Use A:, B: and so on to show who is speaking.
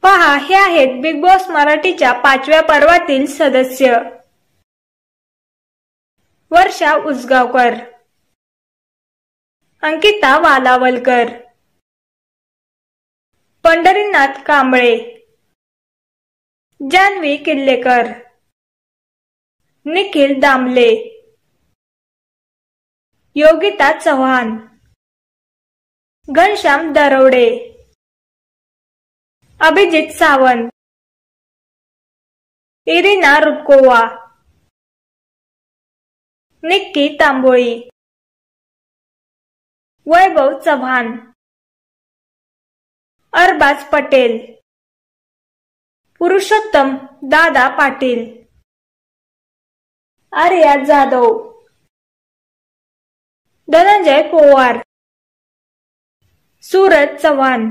A: पहा, हे आहेत बिग बॉस मराठीच्या 5व्या पर्वातील सदस्य. वर्षा उसगावकर, अंकिता वालावलकर, पंढरीनाथ कांबळे, जान्हवी किल्लेकर, निखिल दामले, योगिता चव्हाण, घनश्याम दरवडे, अभिजित सावंत, इरिना रुटकोवा, निक्की तांबोळी, वैभव चव्हाण, अरबाज पटेल, पुरुषोत्तम दादा पाटील, आर्या जाधव, धनंजय पोवार, सूरज चव्हाण,